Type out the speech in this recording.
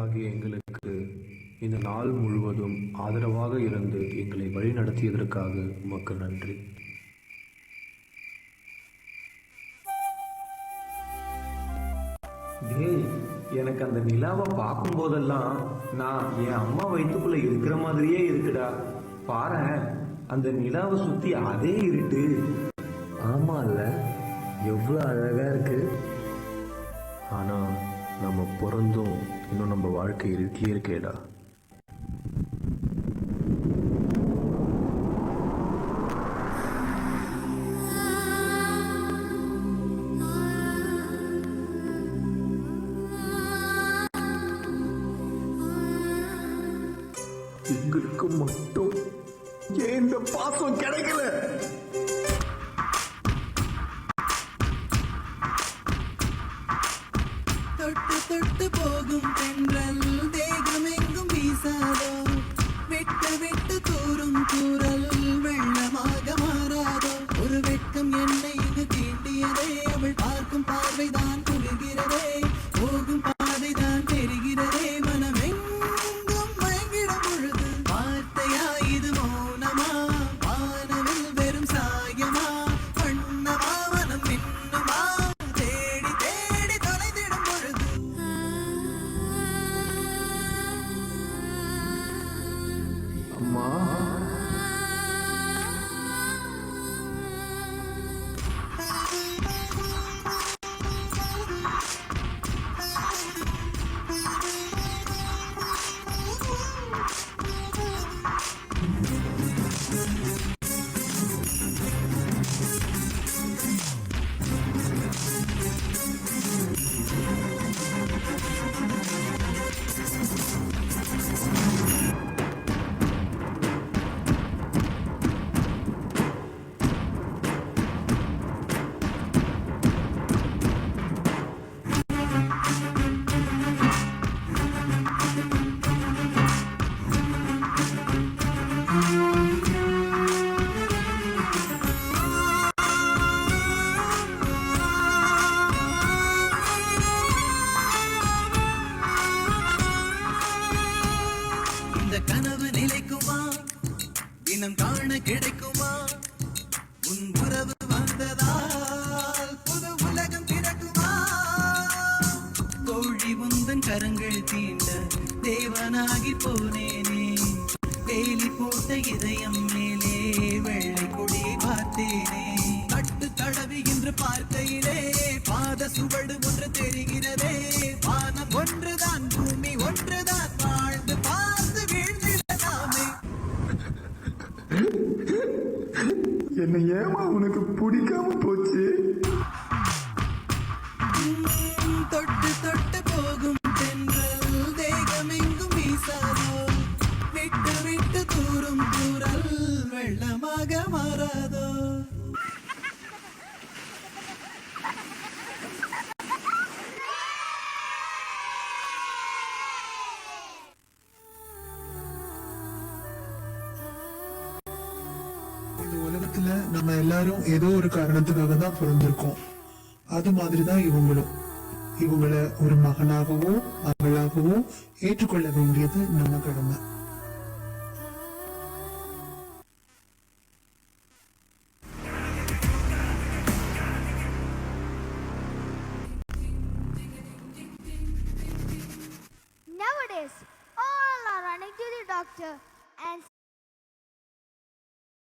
குழந்தைகளாகிய எங்களுக்கு இந்த நாள் முழுவதும் ஆதரவாக இருந்து எங்களை வழிநடத்தியதற்காக உமக்கு நன்றி. டேய், எனக்கு அந்த நிலாவை பார்க்கும் போதெல்லாம் நான் என் அம்மா வயிற்றுக்குள்ள இருக்கிற மாதிரியே இருக்குடா. பாரேன், அந்த நிலாவை சுத்தி அதே இருட்டு. ஆமால, எவ்வளோ அழகா இருக்கு. ஆனால் நம்ம பிறந்தும் இன்னும் நம்ம வாழ்க்கை இருட்டிலே இருக்கேடா. எங்களுக்கு மட்டும் ஏன் இந்த பாசம் கிடைக்கல? தொட்டு தொட்டு போகும் தென்றல் தேகம் எங்கும் வீசாதோ, விட்டு விட்டு தூரும் தூரல் வெள்ளமாக மாறாதோ. ஒரு வெட்கம் என்னை இது தீண்டியதே, அவள் பார்க்கும் பார்வைதான் குளிர்கிறதே, போகும் பாதைதான் தெரிகிறதே. மனமெங்கும் மயங்கிடும் பொழுது வார்த்தையா இது மௌனமா, வானவில் வெறும் சாயமா, வண்ணமா மனம் இன்னுமா, தேடி தேடி தொலைந்திடும் பொழுது. அம்மா, இந்த கனவு நிலைக்குமா, தினம் காண கிடைக்குமா, உன் உறவு வந்ததால் புது உலகம் பிறக்குமா. தோழி உந்தன் கரங்கள் தீண்ட தேவனாகி போனேனே, வேலி போட்ட இதயம் மேலே வெள்ளை கொடியை பார்த்தேனே. கட்டு தடவி இன்று பார்க்கையிலே பாத சுவடு ஒன்று தெரிகிறதே. வானம் ஒன்றுதான், பூமி ஒன்றுதான், வாழ்ந்து பார்த்து வீழ்ந்திடலாமே. என்னை ஏமா உனக்கு பிடிக்காம போச்சு? தொட்டு தொட்டு போகும் தென்றல் தேகம் எங்கும் வீசாதோ, விட்டு விட்டு தூரும் தூரல் வெள்ளமாக மாறாதோ. இந்த உலகத்துல நம்ம எல்லாரும் ஏதோ ஒரு காரணத்துக்காக தான் பிறந்திருக்கோம். அது மாதிரிதான் இவங்களும். இவங்கள ஒரு மகனாகவோ மகளாகவோ ஏற்றுக்கொள்ள வேண்டியது நம்ம கடமை. Nowadays, all are running to the doctor and